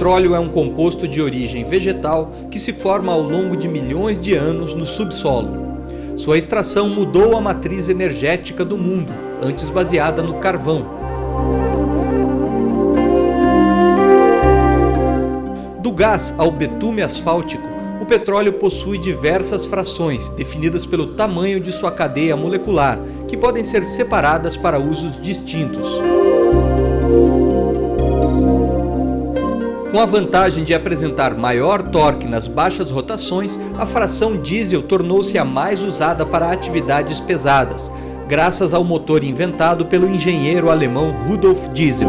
petróleo é um composto de origem vegetal que se forma ao longo de milhões de anos no subsolo. Sua extração mudou a matriz energética do mundo, antes baseada no carvão. Do gás ao betume asfáltico, o petróleo possui diversas frações, definidas pelo tamanho de sua cadeia molecular, que podem ser separadas para usos distintos. Com a vantagem de apresentar maior torque nas baixas rotações, a fração diesel tornou-se a mais usada para atividades pesadas, graças ao motor inventado pelo engenheiro alemão Rudolf Diesel.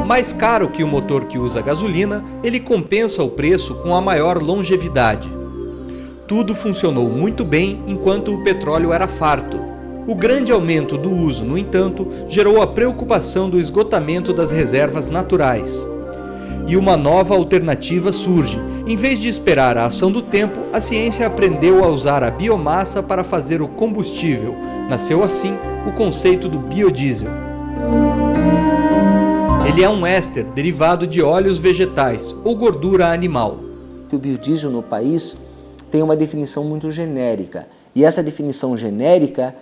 Mais caro que o motor que usa gasolina, ele compensa o preço com a maior longevidade. Tudo funcionou muito bem enquanto o petróleo era farto. O grande aumento do uso, no entanto, gerou a preocupação do esgotamento das reservas naturais. E uma nova alternativa surge. Em vez de esperar a ação do tempo, a ciência aprendeu a usar a biomassa para fazer o combustível. Nasceu assim o conceito do biodiesel. Ele é um éster derivado de óleos vegetais ou gordura animal. O biodiesel no país tem uma definição muito genérica. E essa definição genérica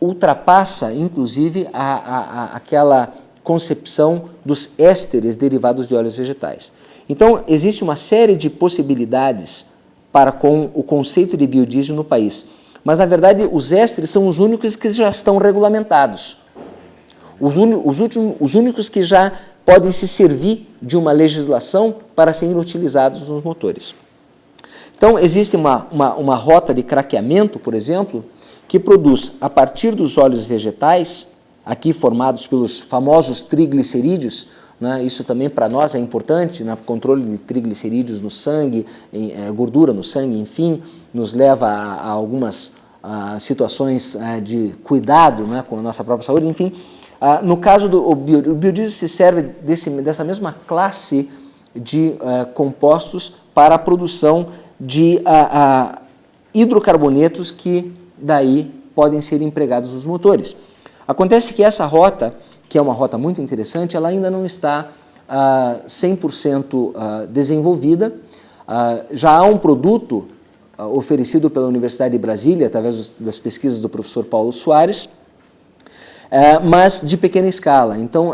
ultrapassa, inclusive, aquela concepção dos ésteres derivados de óleos vegetais. Então, existe uma série de possibilidades para com o conceito de biodiesel no país. Mas, na verdade, os ésteres são os únicos que já estão regulamentados. Os únicos que já podem se servir de uma legislação para serem utilizados nos motores. Então, existe uma rota de craqueamento, por exemplo, que produz, a partir dos óleos vegetais, aqui formados pelos famosos triglicerídeos, né? Isso também para nós é importante, no controle de triglicerídeos no sangue, gordura no sangue, enfim, nos leva a algumas situações de cuidado, né, com a nossa própria saúde, enfim. No caso do biodiesel se serve dessa mesma classe de compostos para a produção de hidrocarbonetos que daí podem ser empregados nos motores. Acontece que essa rota, que é uma rota muito interessante, ela ainda não está 100% desenvolvida. Já há um produto oferecido pela Universidade de Brasília, através das pesquisas do professor Paulo Soares, mas de pequena escala. Então,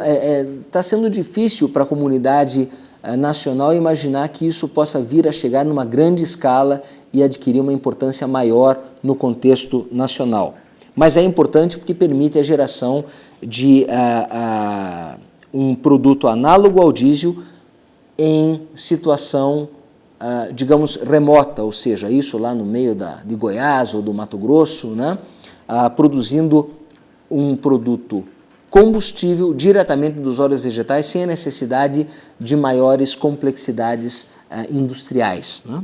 está sendo difícil para a comunidade nacional imaginar que isso possa vir a chegar numa grande escala e adquirir uma importância maior no contexto nacional. Mas é importante porque permite a geração de um produto análogo ao diesel em situação, digamos, remota, ou seja, isso lá no meio de Goiás ou do Mato Grosso, né, produzindo um produto combustível diretamente dos óleos vegetais sem a necessidade de maiores complexidades industriais, né?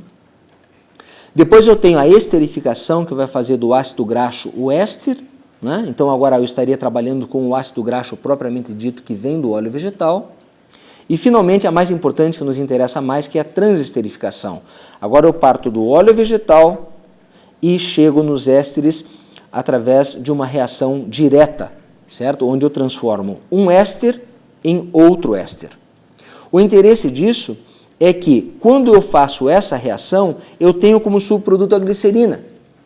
Depois eu tenho a esterificação, que vai fazer do ácido graxo o éster, né? Então agora eu estaria trabalhando com o ácido graxo propriamente dito, que vem do óleo vegetal. E finalmente a mais importante, que nos interessa mais, que é a transesterificação. Agora eu parto do óleo vegetal e chego nos ésteres através de uma reação direta, certo? Onde eu transformo um éster em outro éster. O interesse disso é que, quando eu faço essa reação, eu tenho como subproduto a glicerina.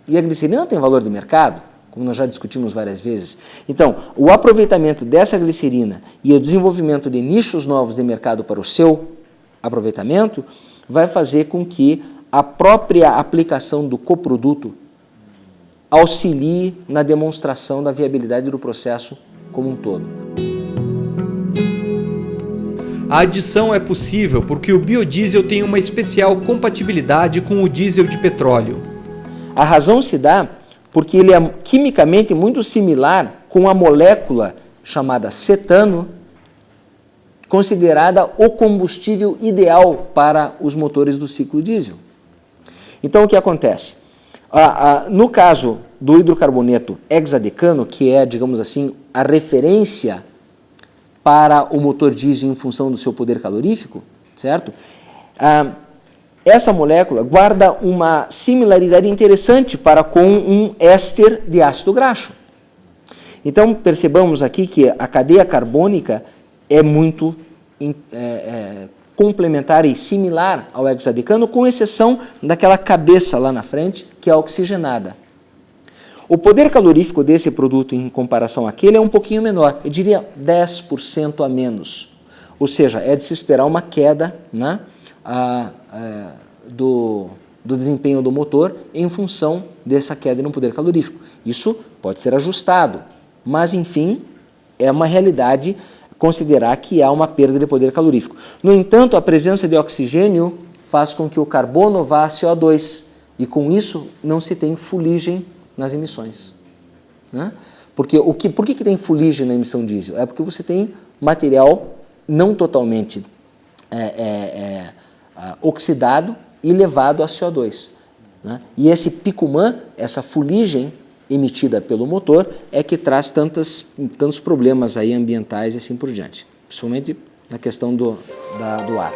E a glicerina tem valor de mercado, como nós já discutimos várias vezes. Então, o aproveitamento dessa glicerina e o desenvolvimento de nichos novos de mercado para o seu aproveitamento vai fazer com que a própria aplicação do coproduto auxilie na demonstração da viabilidade do processo como um todo. A adição é possível porque o biodiesel tem uma especial compatibilidade com o diesel de petróleo. A razão se dá porque ele é quimicamente muito similar com a molécula chamada cetano, considerada o combustível ideal para os motores do ciclo diesel. Então, o que acontece? No caso do hidrocarboneto hexadecano, que é, digamos assim, a referência para o motor diesel em função do seu poder calorífico, certo? Essa molécula guarda uma similaridade interessante para com um éster de ácido graxo. Então, percebamos aqui que a cadeia carbônica é muito complementar e similar ao hexadecano, com exceção daquela cabeça lá na frente, que é oxigenada. O poder calorífico desse produto em comparação àquele é um pouquinho menor, eu diria 10% a menos. Ou seja, é de se esperar uma queda, né, do desempenho do motor em função dessa queda no poder calorífico. Isso pode ser ajustado, mas enfim, é uma realidade considerar que há uma perda de poder calorífico. No entanto, a presença de oxigênio faz com que o carbono vá a CO2 e com isso não se tem fuligem nas emissões, né? Porque por que tem fuligem na emissão diesel? É porque você tem material não totalmente oxidado e levado a CO2, né? E esse picumã, essa fuligem emitida pelo motor, é que traz tantos problemas aí ambientais e assim por diante, principalmente na questão do ar.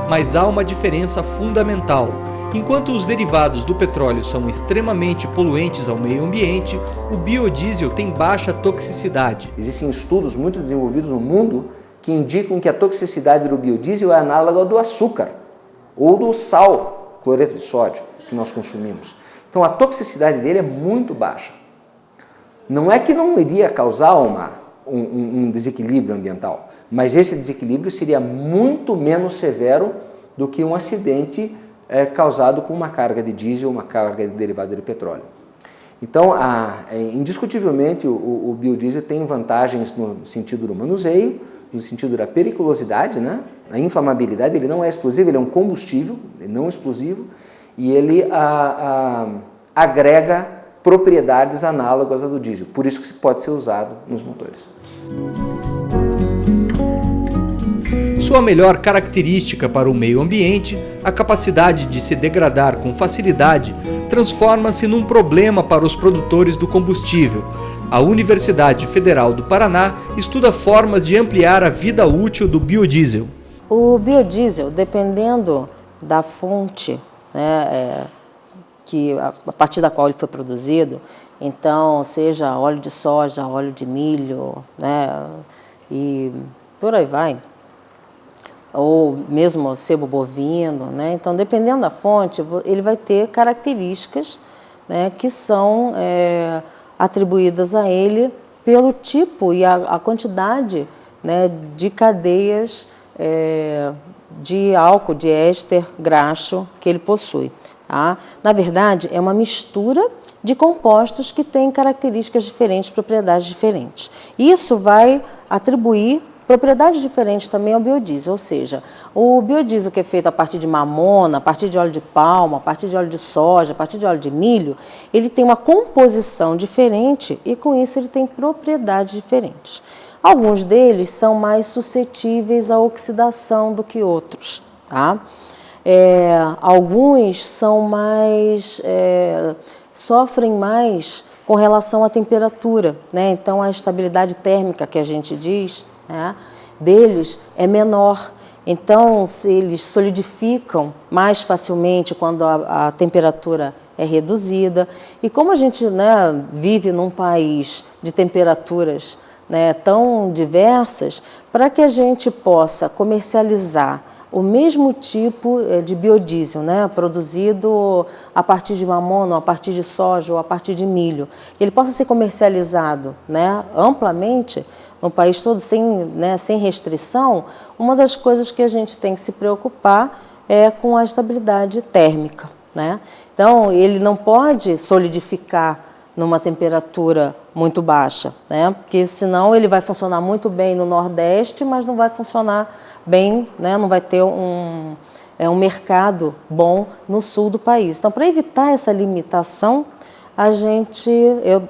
Mas há uma diferença fundamental. Enquanto os derivados do petróleo são extremamente poluentes ao meio ambiente, o biodiesel tem baixa toxicidade. Existem estudos muito desenvolvidos no mundo que indicam que a toxicidade do biodiesel é análoga ao do açúcar ou do sal, cloreto de sódio, que nós consumimos. Então a toxicidade dele é muito baixa. Não é que não iria causar um desequilíbrio ambiental, mas esse desequilíbrio seria muito menos severo do que um acidente causado com uma carga de diesel ou uma carga de derivado de petróleo. Então, indiscutivelmente, o biodiesel tem vantagens no sentido do manuseio, no sentido da periculosidade, né? A inflamabilidade. Ele não é explosivo, ele é um combustível, ele não é explosivo, e ele agrega propriedades análogas ao do diesel, por isso que pode ser usado nos motores. Sua melhor característica para o meio ambiente, a capacidade de se degradar com facilidade, transforma-se num problema para os produtores do combustível. A Universidade Federal do Paraná estuda formas de ampliar a vida útil do biodiesel. O biodiesel, dependendo da fonte, né, a partir da qual ele foi produzido, então seja óleo de soja, óleo de milho, né, e por aí vai, ou mesmo sebo bovino, né? Então, dependendo da fonte, ele vai ter características, né, que são atribuídas a ele pelo tipo e a quantidade, né, de cadeias de álcool, de éster graxo que ele possui. Tá? Na verdade, é uma mistura de compostos que têm características diferentes, propriedades diferentes. Isso vai atribuir propriedades diferentes também ao biodiesel, ou seja, o biodiesel que é feito a partir de mamona, a partir de óleo de palma, a partir de óleo de soja, a partir de óleo de milho, ele tem uma composição diferente e com isso ele tem propriedades diferentes. Alguns deles são mais suscetíveis à oxidação do que outros, tá? Alguns são mais, sofrem mais com relação à temperatura, né? Então a estabilidade térmica que a gente diz, né, deles é menor. Então, eles solidificam mais facilmente quando a temperatura é reduzida. E como a gente, né, vive num país de temperaturas, né, tão diversas, para que a gente possa comercializar o mesmo tipo de biodiesel, né, produzido a partir de mamona, a partir de soja ou a partir de milho, ele possa ser comercializado, né, amplamente no país todo, sem restrição, uma das coisas que a gente tem que se preocupar é com a estabilidade térmica, né? Então, ele não pode solidificar numa temperatura muito baixa, né? Porque senão ele vai funcionar muito bem no Nordeste, mas não vai funcionar bem, né? Não vai ter um mercado bom no sul do país. Então, para evitar essa limitação,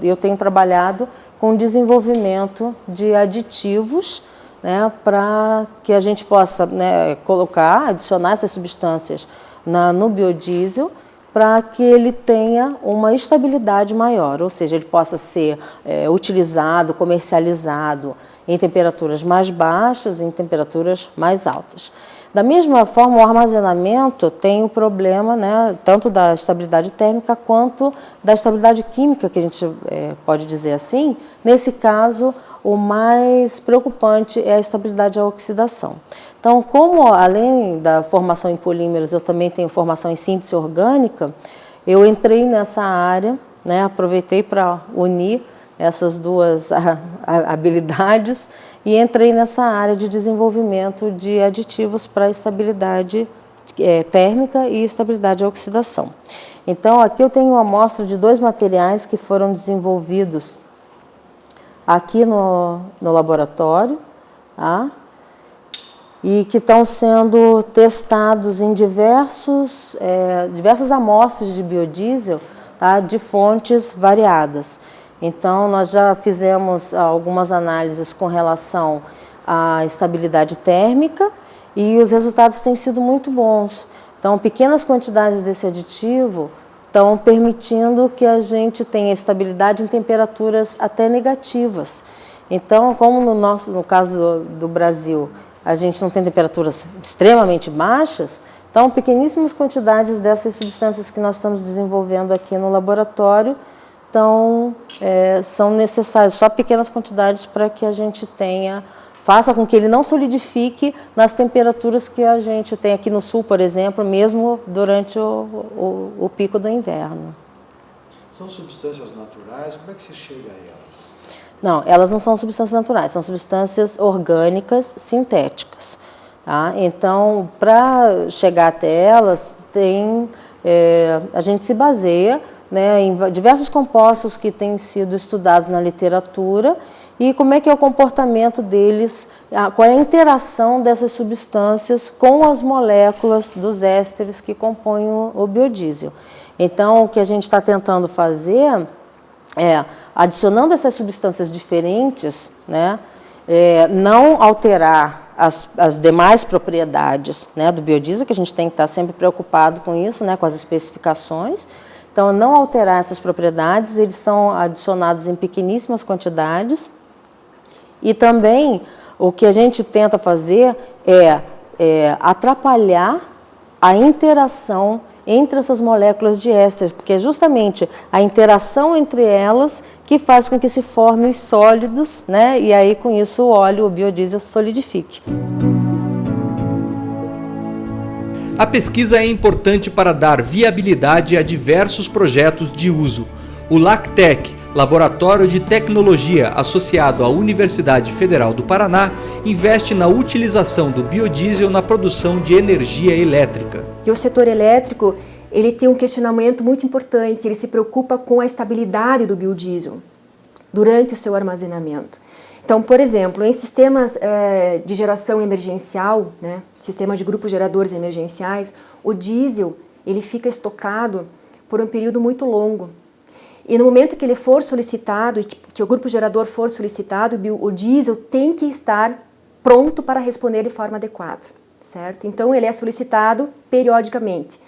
eu tenho trabalhado com desenvolvimento de aditivos, né, para que a gente possa, né, adicionar essas substâncias no biodiesel, para que ele tenha uma estabilidade maior, ou seja, ele possa ser utilizado, comercializado em temperaturas mais baixas e em temperaturas mais altas. Da mesma forma, o armazenamento tem o problema, né, tanto da estabilidade térmica quanto da estabilidade química, que a gente pode dizer assim. Nesse caso, o mais preocupante é a estabilidade à oxidação. Então, como além da formação em polímeros, eu também tenho formação em síntese orgânica, eu entrei nessa área, né, aproveitei para unir essas duas habilidades e entrei nessa área de desenvolvimento de aditivos para estabilidade térmica e estabilidade à oxidação. Então, aqui eu tenho uma amostra de 2 materiais que foram desenvolvidos aqui no laboratório, tá? E que estão sendo testados em diversas amostras de biodiesel, tá? De fontes variadas. Então, nós já fizemos algumas análises com relação à estabilidade térmica e os resultados têm sido muito bons. Então, pequenas quantidades desse aditivo estão permitindo que a gente tenha estabilidade em temperaturas até negativas. Então, como no caso do Brasil, a gente não tem temperaturas extremamente baixas, então pequeníssimas quantidades dessas substâncias que nós estamos desenvolvendo aqui no laboratório são necessárias, só pequenas quantidades para que a gente faça com que ele não solidifique nas temperaturas que a gente tem aqui no sul, por exemplo, mesmo durante o pico do inverno. São substâncias naturais? Como é que se chega a elas? Não, elas não são substâncias naturais, são substâncias orgânicas sintéticas. Tá? Então, para chegar até elas, a gente se baseia, né, em diversos compostos que têm sido estudados na literatura e como é que é o comportamento deles, qual é a interação dessas substâncias com as moléculas dos ésteres que compõem o biodiesel. Então, o que a gente está tentando fazer adicionando essas substâncias diferentes, né, não alterar as demais propriedades, né, do biodiesel, que a gente tem que estar sempre preocupado com isso, né, com as especificações. Então, não alterar essas propriedades, eles são adicionados em pequeníssimas quantidades. E também o que a gente tenta fazer é atrapalhar a interação entre essas moléculas de éster, porque é justamente a interação entre elas que faz com que se formem os sólidos, né? E aí com isso o óleo, o biodiesel, solidifique. A pesquisa é importante para dar viabilidade a diversos projetos de uso. O LACTEC, Laboratório de Tecnologia associado à Universidade Federal do Paraná, investe na utilização do biodiesel na produção de energia elétrica. E o setor elétrico, ele tem um questionamento muito importante, ele se preocupa com a estabilidade do biodiesel durante o seu armazenamento. Então, por exemplo, em sistemas de geração emergencial, né, sistemas de grupos geradores emergenciais, o diesel ele fica estocado por um período muito longo. E no momento que ele for solicitado, e que o grupo gerador for solicitado, o diesel tem que estar pronto para responder de forma adequada, certo? Então, ele é solicitado periodicamente.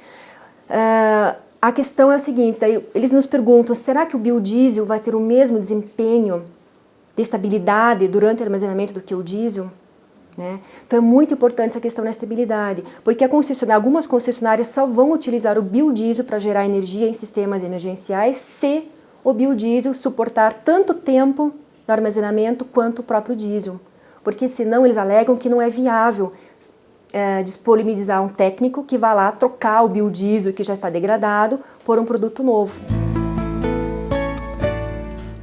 A questão é o seguinte, eles nos perguntam, será que o biodiesel vai ter o mesmo desempenho de estabilidade durante o armazenamento do que o diesel? Né? Então, é muito importante essa questão da estabilidade, porque algumas concessionárias só vão utilizar o biodiesel para gerar energia em sistemas emergenciais se o biodiesel suportar tanto tempo no armazenamento quanto o próprio diesel, porque senão eles alegam que não é viável disponibilizar um técnico que vá lá trocar o biodiesel que já está degradado por um produto novo.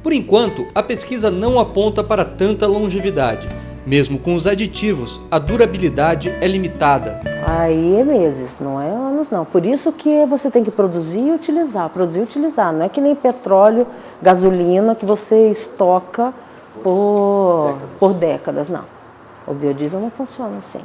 Por enquanto, a pesquisa não aponta para tanta longevidade. Mesmo com os aditivos, a durabilidade é limitada. Aí é meses, não é anos não. Por isso que você tem que produzir e utilizar, Não é que nem petróleo, gasolina que você estoca por décadas, não. O biodiesel não funciona assim.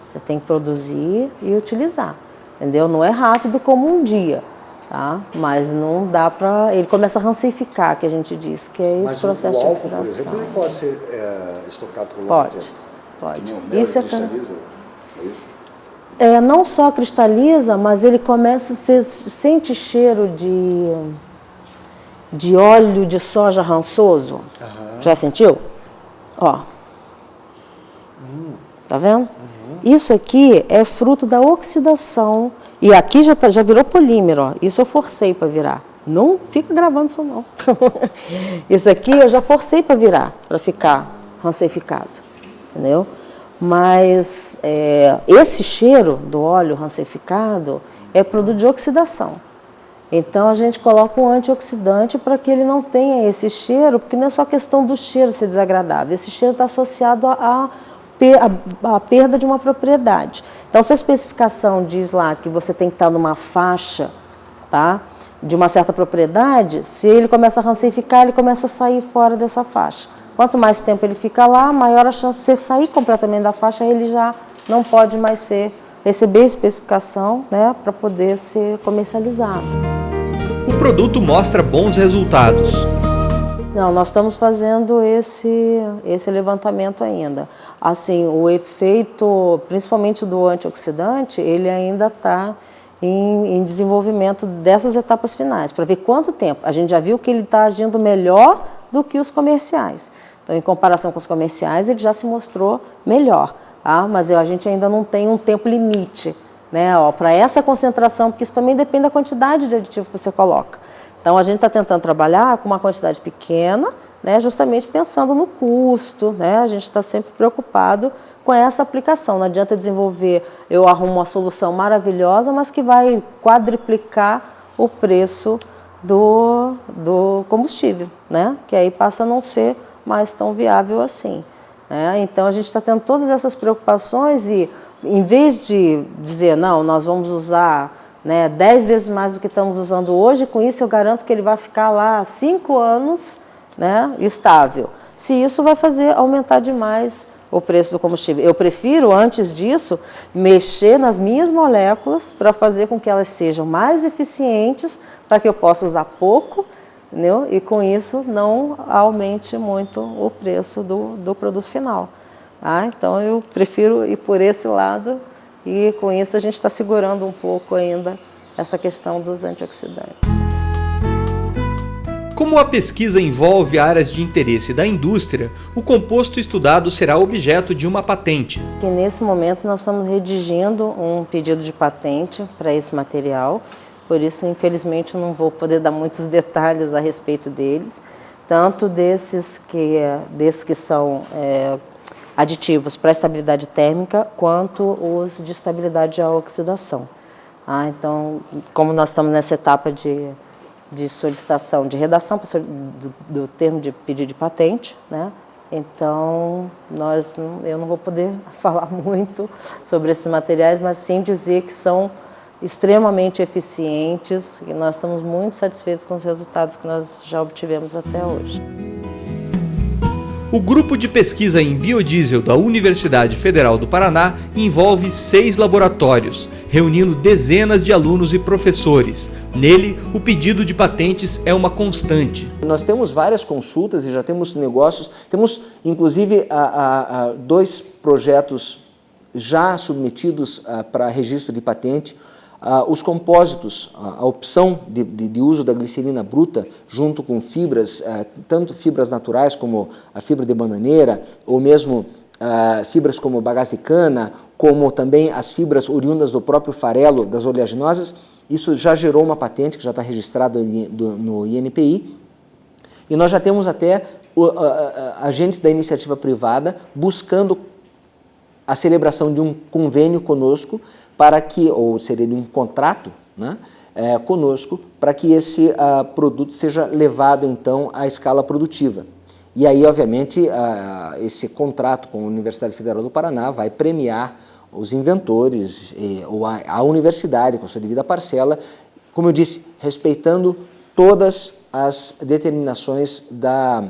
Você tem que produzir e utilizar, entendeu? Não é rápido como um dia, tá? Mas não dá para... Ele começa a rancificar, que a gente diz, que é esse processo de oxidação. Por exemplo, ele pode ser estocado por longo tempo? Pode. Isso é isso? Não só cristaliza, mas ele começa a sente cheiro de óleo de soja rançoso. Já sentiu? Ó. Tá vendo? Isso aqui é fruto da oxidação. E aqui já virou polímero, ó. Isso eu forcei para virar. Não fica gravando isso não. Isso aqui eu já forcei para virar, para ficar ranceificado, entendeu? Mas esse cheiro do óleo ranceificado é produto de oxidação. Então a gente coloca um antioxidante para que ele não tenha esse cheiro, porque não é só questão do cheiro ser desagradável, esse cheiro está associado à perda de uma propriedade. Então se a especificação diz lá que você tem que estar numa faixa, tá, de uma certa propriedade, se ele começa a ranceificar, ele começa a sair fora dessa faixa. Quanto mais tempo ele fica lá, maior a chance de você sair completamente da faixa, ele já não pode mais receber especificação, né, para poder ser comercializado. O produto mostra bons resultados. Não, nós estamos fazendo esse levantamento ainda. Assim, o efeito, principalmente do antioxidante, ele ainda está em desenvolvimento dessas etapas finais, para ver quanto tempo. A gente já viu que ele está agindo melhor do que os comerciais. Então, em comparação com os comerciais, ele já se mostrou melhor. Tá? Mas a gente ainda não tem um tempo limite, né, para essa concentração, porque isso também depende da quantidade de aditivo que você coloca. Então, a gente está tentando trabalhar com uma quantidade pequena, né, justamente pensando no custo, né, a gente está sempre preocupado com essa aplicação. Não adianta desenvolver, eu arrumo uma solução maravilhosa, mas que vai quadriplicar o preço do combustível, né, que aí passa a não ser mais tão viável assim. Então, a gente está tendo todas essas preocupações e, em vez de dizer, não, nós vamos usar, né, 10 vezes mais do que estamos usando hoje, com isso eu garanto que ele vai ficar lá 5 anos, né, estável. Se isso vai fazer aumentar demais o preço do combustível. Eu prefiro, antes disso, mexer nas minhas moléculas para fazer com que elas sejam mais eficientes, para que eu possa usar pouco, entendeu? E com isso não aumente muito o preço do produto final. Tá? Então eu prefiro ir por esse lado e com isso a gente está segurando um pouco ainda essa questão dos antioxidantes. Como a pesquisa envolve áreas de interesse da indústria, o composto estudado será objeto de uma patente. E nesse momento nós estamos redigindo um pedido de patente para esse material, por isso infelizmente eu não vou poder dar muitos detalhes a respeito deles, tanto desses que são aditivos para estabilidade térmica, quanto os de estabilidade à oxidação. Então, como nós estamos nessa etapa de solicitação, de redação do termo de pedido de patente, né? Então, eu não vou poder falar muito sobre esses materiais, mas sim dizer que são extremamente eficientes e nós estamos muito satisfeitos com os resultados que nós já obtivemos até hoje. O grupo de pesquisa em biodiesel da Universidade Federal do Paraná envolve 6 laboratórios, reunindo dezenas de alunos e professores. Nele, o pedido de patentes é uma constante. Nós temos várias consultas e já temos negócios, temos inclusive 2 projetos já submetidos para registro de patente. Os compósitos, a opção de uso da glicerina bruta junto com fibras, tanto fibras naturais como a fibra de bananeira, ou mesmo fibras como bagasse de cana, como também as fibras oriundas do próprio farelo das oleaginosas, isso já gerou uma patente que já está registrada no INPI. E nós já temos até agentes da iniciativa privada buscando a celebração de um convênio conosco, ou seria de um contrato, né, conosco, para que esse produto seja levado então à escala produtiva. E aí, obviamente, esse contrato com a Universidade Federal do Paraná vai premiar os inventores, ou a universidade com sua devida parcela, como eu disse, respeitando todas as determinações da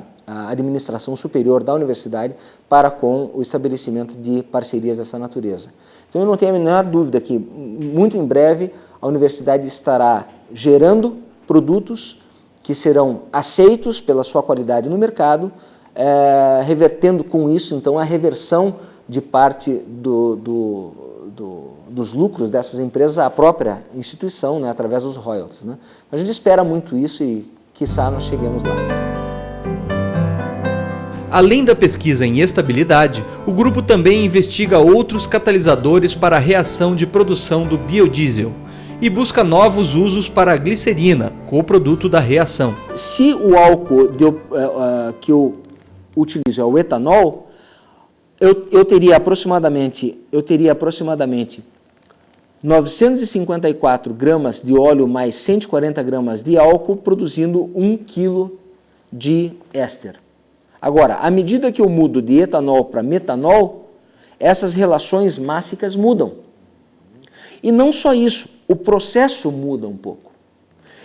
administração superior da universidade para com o estabelecimento de parcerias dessa natureza. Então eu não tenho a menor dúvida que muito em breve a universidade estará gerando produtos que serão aceitos pela sua qualidade no mercado, revertendo com isso então a reversão de parte dos lucros dessas empresas à própria instituição, né, através dos royalties, né? A gente espera muito isso e quiçá nós cheguemos lá. Além da pesquisa em estabilidade, o grupo também investiga outros catalisadores para a reação de produção do biodiesel. e busca novos usos para a glicerina, coproduto da reação. Se o álcool que eu utilizo é o etanol, eu teria aproximadamente 954 gramas de óleo mais 140 gramas de álcool, produzindo 1 kg de éster. Agora, à medida que eu mudo de etanol para metanol, essas relações mássicas mudam. E não só isso, o processo muda um pouco.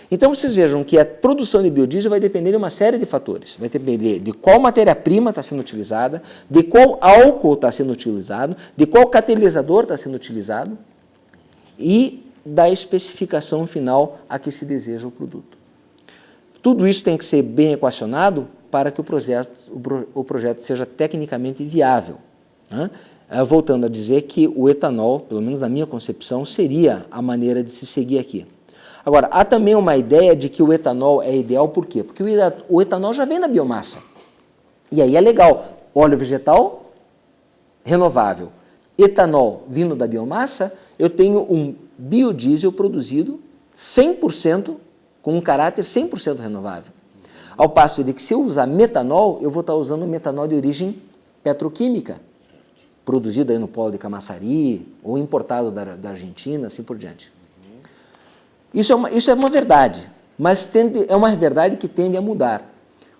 Então vocês vejam que a produção de biodiesel vai depender de uma série de fatores. Vai depender de qual matéria-prima está sendo utilizada, de qual álcool está sendo utilizado, de qual catalisador está sendo utilizado e da especificação final a que se deseja o produto. Tudo isso tem que ser bem equacionado para que o projeto seja tecnicamente viável, né? Voltando a dizer que o etanol, pelo menos na minha concepção, seria a maneira de se seguir aqui. Agora, há também uma ideia de que o etanol é ideal, por quê? Porque o etanol já vem da biomassa. E aí é legal, óleo vegetal renovável, etanol vindo da biomassa, eu tenho um biodiesel produzido 100%, com um caráter 100% renovável. Ao passo de que se eu usar metanol, eu vou estar usando metanol de origem petroquímica, produzido aí no polo de Camaçari, ou importado da Argentina, assim por diante. Isso é uma verdade, mas é uma verdade que tende a mudar,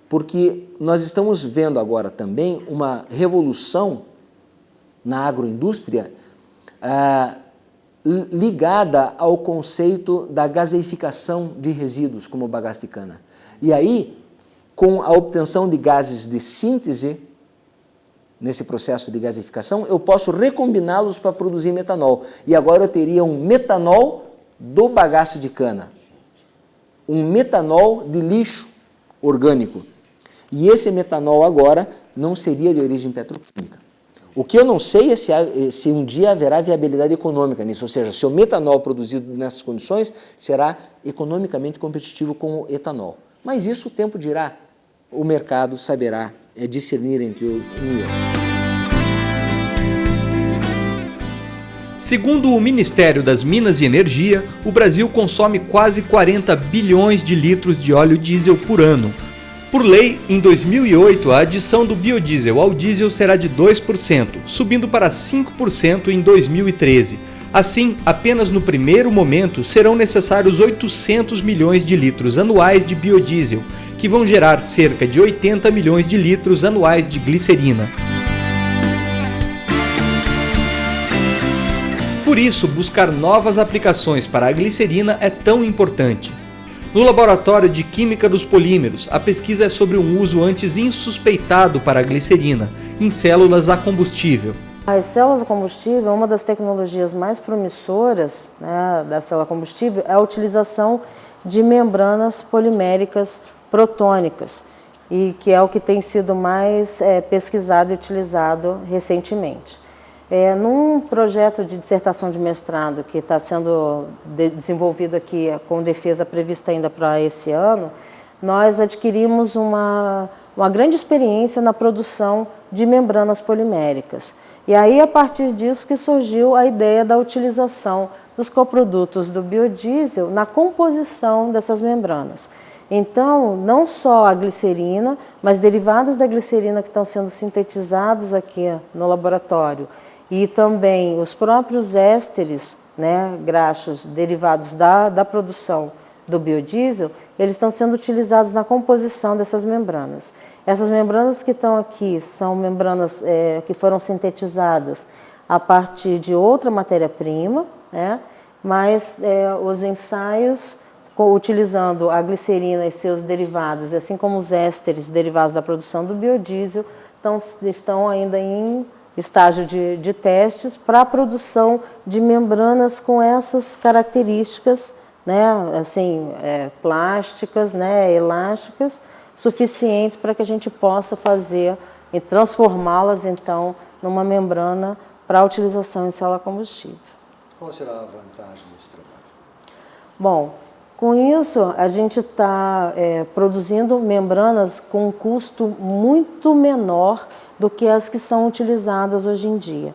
porque nós estamos vendo agora também uma revolução na agroindústria ligada ao conceito da gaseificação de resíduos, como o bagaço de cana. E aí, com a obtenção de gases de síntese, nesse processo de gaseificação, eu posso recombiná-los para produzir metanol. E agora eu teria um metanol do bagaço de cana, um metanol de lixo orgânico. E esse metanol agora não seria de origem petroquímica. O que eu não sei é se um dia haverá viabilidade econômica nisso, ou seja, se o metanol produzido nessas condições será economicamente competitivo com o etanol. Mas isso o tempo dirá, o mercado saberá discernir entre um e outro. Segundo o Ministério das Minas e Energia, o Brasil consome quase 40 bilhões de litros de óleo diesel por ano. Por lei, em 2008, a adição do biodiesel ao diesel será de 2%, subindo para 5% em 2013. Assim, apenas no primeiro momento serão necessários 800 milhões de litros anuais de biodiesel, que vão gerar cerca de 80 milhões de litros anuais de glicerina. Por isso, buscar novas aplicações para a glicerina é tão importante. No Laboratório de Química dos Polímeros, a pesquisa é sobre um uso antes insuspeitado para a glicerina, em células a combustível. As células a combustível, uma das tecnologias mais promissoras, né, da célula combustível é a utilização de membranas poliméricas protônicas, e que é o que tem sido mais pesquisado e utilizado recentemente. Num projeto de dissertação de mestrado que está sendo desenvolvido aqui com defesa prevista ainda para esse ano, nós adquirimos uma grande experiência na produção de membranas poliméricas. E aí, a partir disso, que surgiu a ideia da utilização dos coprodutos do biodiesel na composição dessas membranas. Então, não só a glicerina, mas derivados da glicerina que estão sendo sintetizados aqui no laboratório, e também os próprios ésteres, né, graxos derivados da produção do biodiesel, eles estão sendo utilizados na composição dessas membranas. Essas membranas que estão aqui são membranas que foram sintetizadas a partir de outra matéria-prima, né, mas os ensaios utilizando a glicerina e seus derivados, assim como os ésteres derivados da produção do biodiesel, estão ainda em estágio de testes para a produção de membranas com essas características, né, assim, plásticas, né, elásticas, suficientes para que a gente possa fazer e transformá-las, então, numa membrana para utilização em célula combustível. Qual será a vantagem desse trabalho? Bom, Com isso, a gente está produzindo membranas com um custo muito menor do que as que são utilizadas hoje em dia.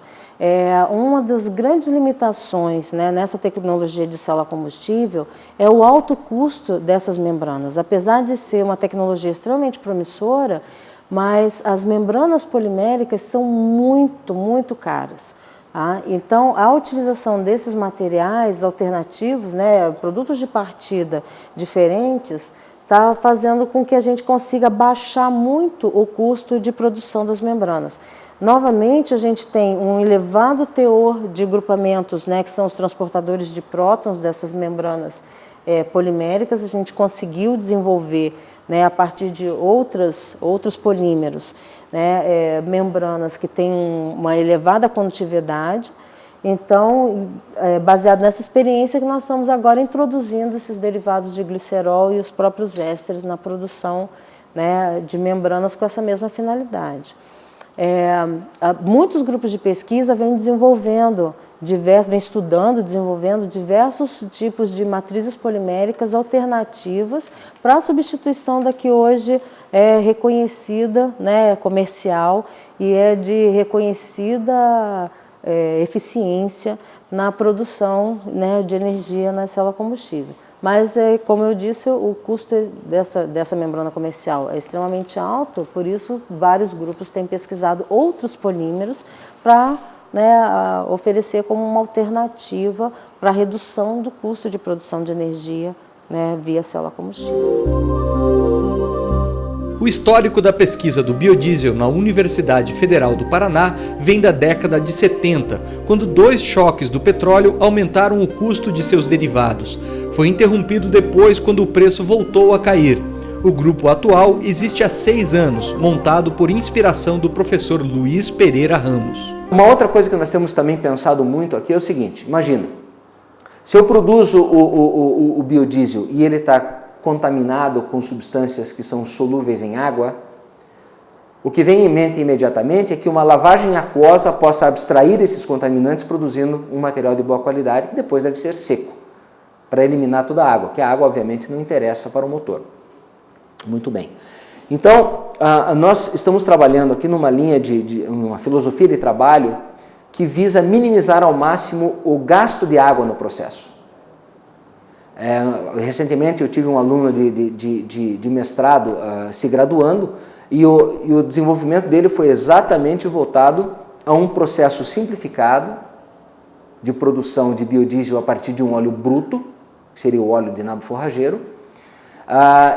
Uma das grandes limitações, né, nessa tecnologia de célula combustível é o alto custo dessas membranas. Apesar de ser uma tecnologia extremamente promissora, mas as membranas poliméricas são muito caras. Então, a utilização desses materiais alternativos, né, produtos de partida diferentes, está fazendo com que a gente consiga baixar muito o custo de produção das membranas. Novamente, a gente tem um elevado teor de grupamentos, né, que são os transportadores de prótons dessas membranas poliméricas. A gente conseguiu desenvolver, né, a partir de outros polímeros, né, membranas que têm uma elevada condutividade. Então, baseado nessa experiência que nós estamos agora introduzindo esses derivados de glicerol e os próprios ésteres na produção, né, de membranas com essa mesma finalidade. Muitos grupos de pesquisa vêm desenvolvendo, desenvolvendo diversos tipos de matrizes poliméricas alternativas para a substituição da que hoje é reconhecida, né, comercial e é de reconhecida eficiência na produção, né, de energia na célula combustível. Mas, como eu disse, o custo dessa membrana comercial é extremamente alto, por isso vários grupos têm pesquisado outros polímeros para, né, oferecer como uma alternativa para a redução do custo de produção de energia, né, via célula combustível. O histórico da pesquisa do biodiesel na Universidade Federal do Paraná vem da década de 70, quando 2 choques do petróleo aumentaram o custo de seus derivados. Foi interrompido depois quando o preço voltou a cair. O grupo atual existe há 6 anos, montado por inspiração do professor Luiz Pereira Ramos. Uma outra coisa que nós temos também pensado muito aqui é o seguinte: imagina, se eu produzo o biodiesel e ele está contaminado com substâncias que são solúveis em água, o que vem em mente imediatamente é que uma lavagem aquosa possa abstrair esses contaminantes, produzindo um material de boa qualidade que depois deve ser seco, para eliminar toda a água, que a água obviamente não interessa para o motor. Muito bem. Então, nós estamos trabalhando aqui numa linha uma filosofia de trabalho que visa minimizar ao máximo o gasto de água no processo. Recentemente eu tive um aluno de mestrado se graduando e o desenvolvimento dele foi exatamente voltado a um processo simplificado de produção de biodiesel a partir de um óleo bruto, que seria o óleo de nabo forrageiro,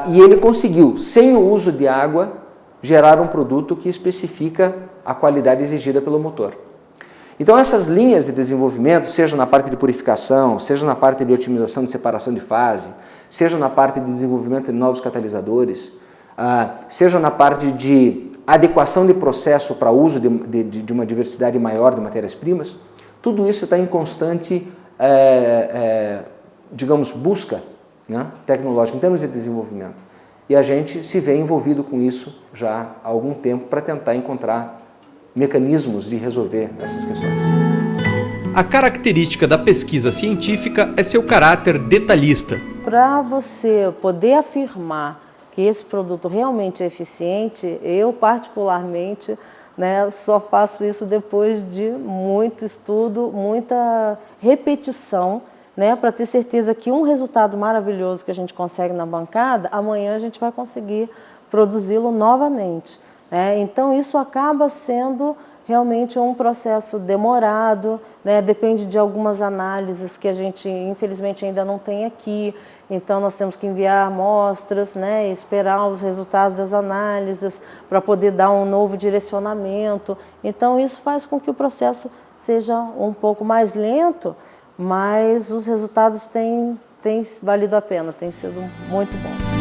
e ele conseguiu, sem o uso de água, gerar um produto que especifica a qualidade exigida pelo motor. Então essas linhas de desenvolvimento, seja na parte de purificação, seja na parte de otimização de separação de fase, seja na parte de desenvolvimento de novos catalisadores, seja na parte de adequação de processo para uso de uma diversidade maior de matérias-primas, tudo isso está em constante, digamos, busca, né, tecnológica em termos de desenvolvimento. E a gente se vê envolvido com isso já há algum tempo para tentar encontrar mecanismos de resolver essas questões. A característica da pesquisa científica é seu caráter detalhista. Para você poder afirmar que esse produto realmente é eficiente, eu particularmente, né, só faço isso depois de muito estudo, muita repetição, né, para ter certeza que um resultado maravilhoso que a gente consegue na bancada, amanhã a gente vai conseguir produzi-lo novamente. Então isso acaba sendo realmente um processo demorado, né? Depende de algumas análises que a gente infelizmente ainda não tem aqui, então nós temos que enviar amostras, né? E esperar os resultados das análises para poder dar um novo direcionamento. Então isso faz com que o processo seja um pouco mais lento, mas os resultados têm valido a pena, têm sido muito bons.